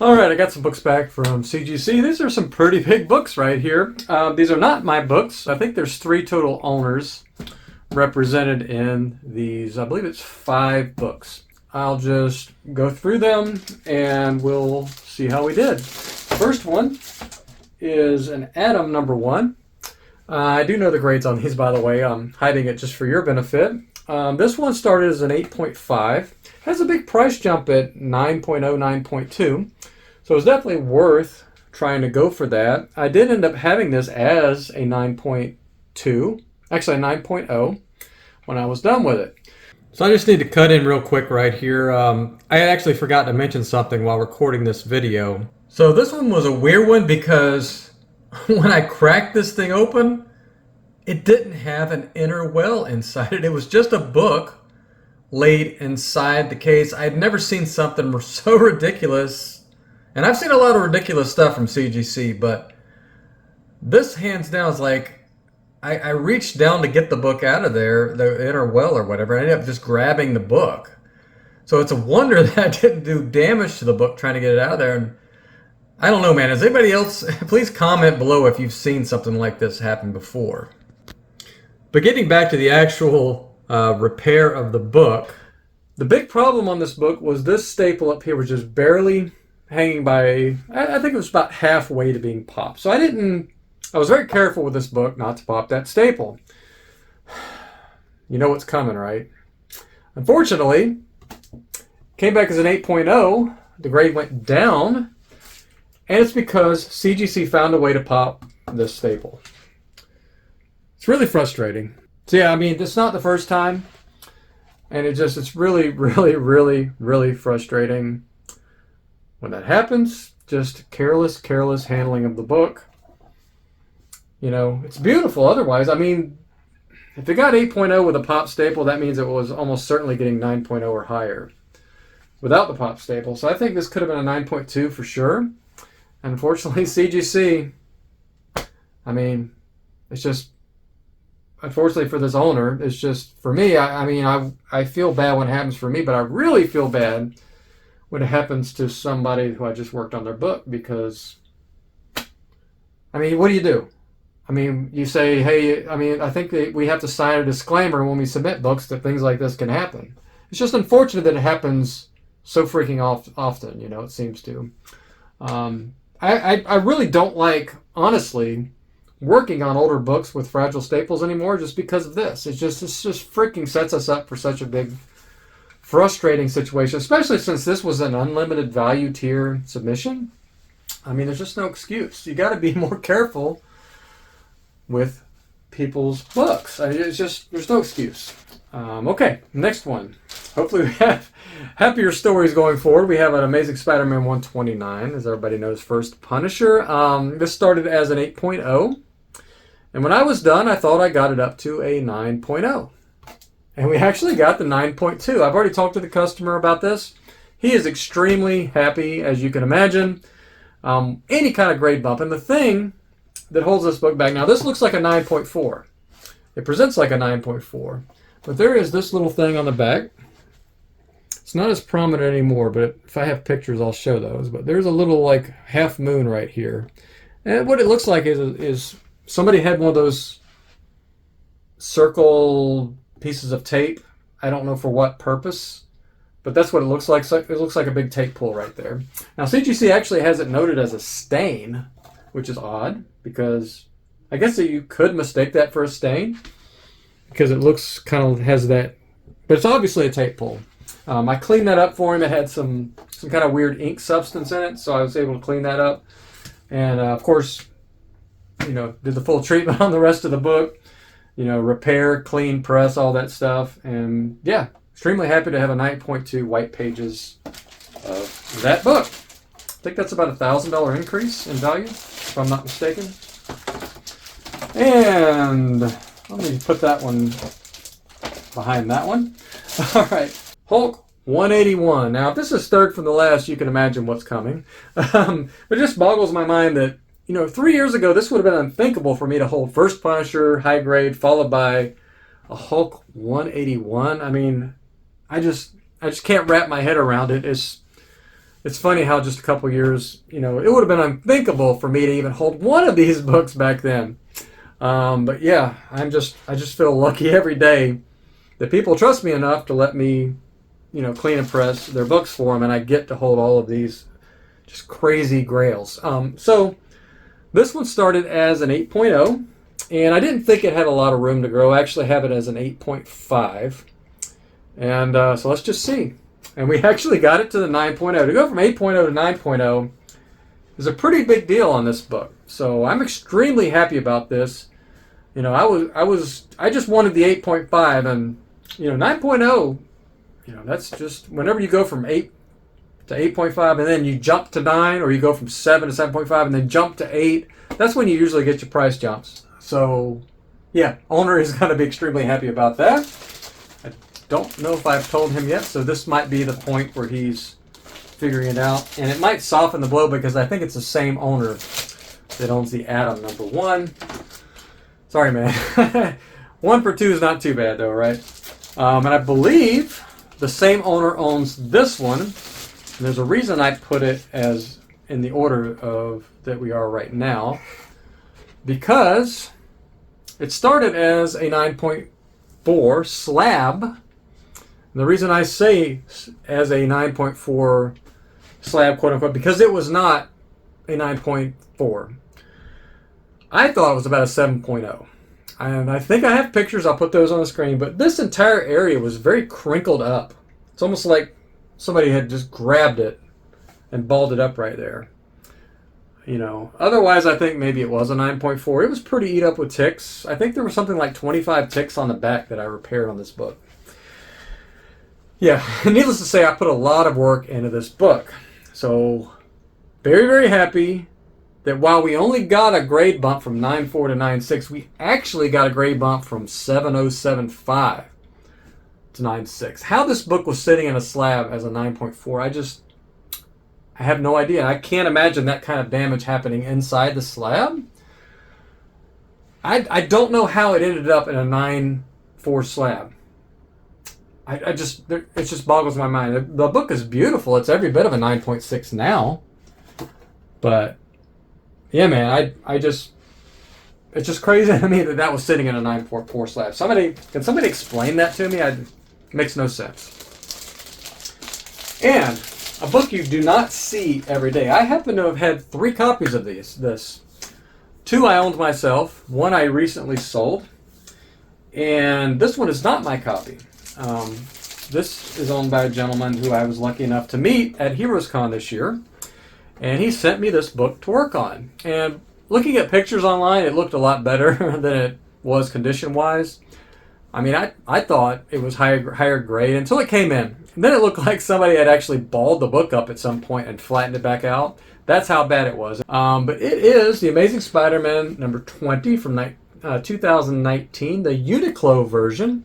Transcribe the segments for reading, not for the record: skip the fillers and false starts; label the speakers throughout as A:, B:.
A: Alright, I got some books back from CGC. These are some pretty big books right here. These are not my books. I think there's 3 total owners represented in these. I believe it's 5 books. I'll just go through them and we'll see how we did. First one is an Atom #1. I do know the grades on these, by the way. I'm hiding it just for your benefit. This one started as an 8.5. Has a big price jump at 9.0, 9.2. So it's definitely worth trying to go for that. I did end up having this as a 9.2, actually a 9.0 when I was done with it. So I just need to cut in real quick right here. I actually forgot to mention something while recording this video. So this one was a weird one because when I cracked this thing open, it didn't have an inner well inside it. It was just a book laid inside the case. I had never seen something so ridiculous. And I've seen a lot of ridiculous stuff from CGC, but this hands down is like, I reached down to get the book out of there, the inner well or whatever. I ended up just grabbing the book. So it's a wonder that I didn't do damage to the book trying to get it out of there. And I don't know, man. Is anybody else, please comment below if you've seen something like this happen before. But getting back to the actual repair of the book, the big problem on this book was this staple up here was just barely hanging by, I think it was about halfway to being popped. So I was very careful with this book not to pop that staple. You know what's coming, right? Unfortunately, came back as an 8.0. The grade went down, and it's because CGC found a way to pop this staple. It's really frustrating. So yeah, I mean, it's not the first time, and it's really, really, really, really frustrating when that happens. Just careless handling of the book. You know, it's beautiful otherwise. I mean, if it got 8.0 with a pop staple, that means it was almost certainly getting 9.0 or higher without the pop staple. So I think this could have been a 9.2 for sure. And unfortunately, CGC, I mean, it's just, unfortunately for this owner, it's just, for me, I feel bad when it happens for me, but I really feel bad when it happens to somebody who I just worked on their book, because, I mean, what do you do? I mean, you say, hey, I mean, I think that we have to sign a disclaimer when we submit books that things like this can happen. It's just unfortunate that it happens so freaking often, you know, it seems to. I really don't like, honestly, working on older books with fragile staples anymore just because of this. It's just freaking sets us up for such a big, frustrating situation, especially since this was an unlimited value tier submission. I mean, there's just no excuse. You got to be more careful with people's books. It's just, there's no excuse. Okay, next one. Hopefully we have happier stories going forward. We have an Amazing Spider-Man 129, as everybody knows, first Punisher. This started as an 8.0. And when I was done, I thought I got it up to a 9.0. And we actually got the 9.2. I've already talked to the customer about this. He is extremely happy, as you can imagine. Any kind of grade bump. And the thing that holds this book back, now this looks like a 9.4. It presents like a 9.4. But there is this little thing on the back. It's not as prominent anymore, but if I have pictures, I'll show those. But there's a little like half moon right here. And what it looks like is somebody had one of those circle pieces of tape. I don't know for what purpose, but that's what it looks like. So it looks like a big tape pull right there. Now CGC actually has it noted as a stain, which is odd because I guess that you could mistake that for a stain because it looks kind of has that, but it's obviously a tape pull. I cleaned that up for him. It had some kind of weird ink substance in it, so I was able to clean that up. And of course, you know, did the full treatment on the rest of the book. You know, repair, clean, press, all that stuff. And yeah, extremely happy to have a 9.2 white pages of that book. I think that's about $1,000 increase in value, if I'm not mistaken. And let me put that one behind that one. All right, Hulk 181. Now, if this is third from the last, you can imagine what's coming. But it just boggles my mind that, you know, 3 years ago, this would have been unthinkable for me to hold first Punisher, high grade, followed by a Hulk 181. I mean, I just can't wrap my head around it. It's it's funny how just a couple years, you know, it would have been unthinkable for me to even hold one of these books back then. But yeah, I just feel lucky every day that people trust me enough to let me, you know, clean and press their books for them, and I get to hold all of these just crazy grails. So this one started as an 8.0, and I didn't think it had a lot of room to grow. I actually have it as an 8.5, and so let's just see. And we actually got it to the 9.0. To go from 8.0 to 9.0 is a pretty big deal on this book. So I'm extremely happy about this. You know, I just wanted the 8.5, and you know, 9.0, you know, that's just whenever you go from 8 to 8.5 and then you jump to 9, or you go from 7 to 7.5 and then jump to 8, that's when you usually get your price jumps. So yeah, owner is going to be extremely happy about that. I don't know if I've told him yet, so this might be the point where he's figuring it out, and it might soften the blow because I think it's the same owner that owns the Atom number 1. Sorry, man. 1 for 2 is not too bad, though, right? And I believe the same owner owns this one. And there's a reason I put it as in the order of that we are right now, because it started as a 9.4 slab. And the reason I say as a 9.4 slab, quote unquote, because it was not a 9.4. I thought it was about a 7.0. And I think I have pictures, I'll put those on the screen, but this entire area was very crinkled up. It's almost like somebody had just grabbed it and balled it up right there. You know, otherwise I think maybe it was a 9.4. It was pretty eat up with ticks. I think there was something like 25 ticks on the back that I repaired on this book. Yeah, needless to say, I put a lot of work into this book. So, very, very happy that while we only got a grade bump from 9.4 to 9.6, we actually got a grade bump from 7.075 to 9.6. How this book was sitting in a slab as a 9.4, I have no idea. I can't imagine that kind of damage happening inside the slab. I don't know how it ended up in a 9.4 slab. It just boggles my mind. The book is beautiful. It's every bit of a 9.6 now. But yeah, man, it's just crazy to me that was sitting in a 9.4 slab. Can somebody explain that to me? It makes no sense. And a book you do not see every day. I happen to have had 3 copies of this. 2 I owned myself. 1 I recently sold. And this one is not my copy. This is owned by a gentleman who I was lucky enough to meet at HeroesCon this year. And he sent me this book to work on. And looking at pictures online, it looked a lot better than it was condition-wise. I mean, I thought it was higher grade until it came in. And then it looked like somebody had actually balled the book up at some point and flattened it back out. That's how bad it was. But it is The Amazing Spider-Man number 20 from 2019, the UniQlo version.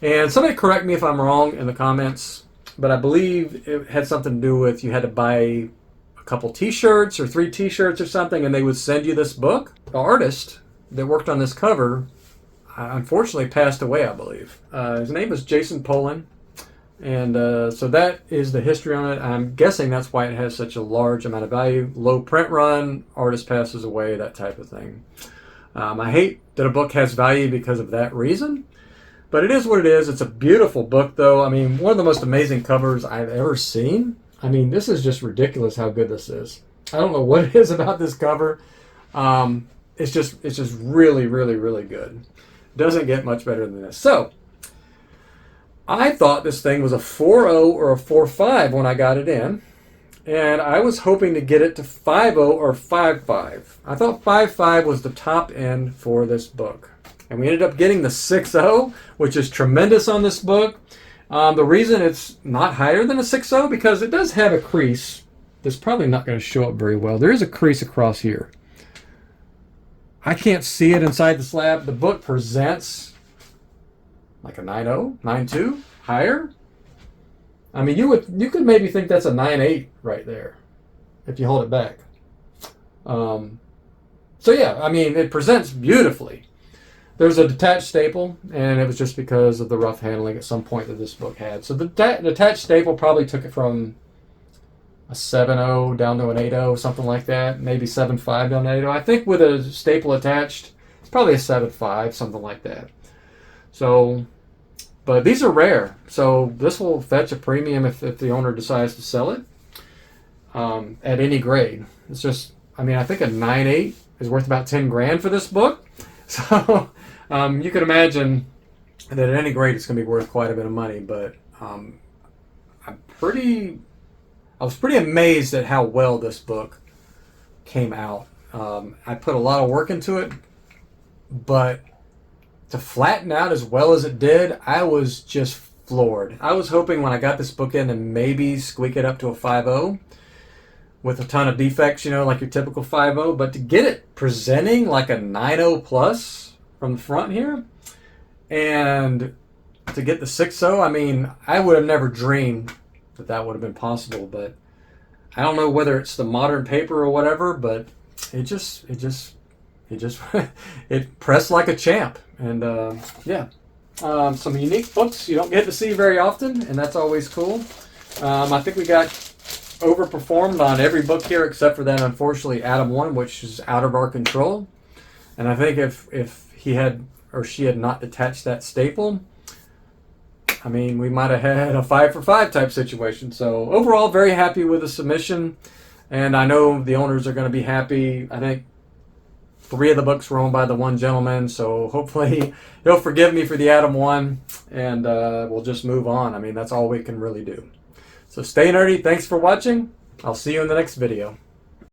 A: And somebody correct me if I'm wrong in the comments, but I believe it had something to do with you had to buy a couple t-shirts or 3 t-shirts or something, and they would send you this book. The artist that worked on this cover unfortunately passed away, I believe. His name was Jason Polin, and so that is the history on it. I'm guessing that's why it has such a large amount of value. Low print run, artist passes away, that type of thing. I hate that a book has value because of that reason, but it is what it is. It's a beautiful book, though. I mean, one of the most amazing covers I've ever seen. I mean, this is just ridiculous how good this is. I don't know what it is about this cover. It's just really, really, really good. Doesn't get much better than this. So, I thought this thing was a 4.0 or a 4.5 when I got it in. And I was hoping to get it to 5.0 or 5.5. I thought 5.5 was the top end for this book. And we ended up getting the 6.0, which is tremendous on this book. The reason it's not higher than a 6.0, because it does have a crease that's probably not going to show up very well. There is a crease across here. I can't see it inside the slab. The book presents like a 9.0, 9.2, higher. I mean, you could maybe think that's a 9.8 right there if you hold it back. So yeah, I mean, it presents beautifully. There's a detached staple, and it was just because of the rough handling at some point that this book had. So the detached staple probably took it from a 7.0 down to an 8.0, something like that. Maybe 7.5 down to 8.0. I think with a staple attached, it's probably a 7.5, something like that. So, but these are rare. So this will fetch a premium if the owner decides to sell it at any grade. It's just, I mean, I think a 9.8 is worth about 10 grand for this book. So you can imagine that at any grade it's going to be worth quite a bit of money. But I was pretty amazed at how well this book came out. I put a lot of work into it, but to flatten out as well as it did, I was just floored. I was hoping when I got this book in to maybe squeak it up to a 5.0 with a ton of defects, you know, like your typical 5.0, but to get it presenting like a 9.0 plus from the front here, and to get the 6.0, I mean, I would have never dreamed that would have been possible. But I don't know whether it's the modern paper or whatever, but it pressed like a champ. And yeah, some unique books you don't get to see very often, and that's always cool. I think we got overperformed on every book here except for that, unfortunately, Atom 1, which is out of our control. And I think if he had or she had not detached that staple, I mean, we might have had a 5 for 5 type situation. So overall, very happy with the submission, and I know the owners are going to be happy. I think 3 of the books were owned by the one gentleman, so hopefully he'll forgive me for the Atom 1, and we'll just move on. I mean, that's all we can really do. So stay nerdy. Thanks for watching. I'll see you in the next video.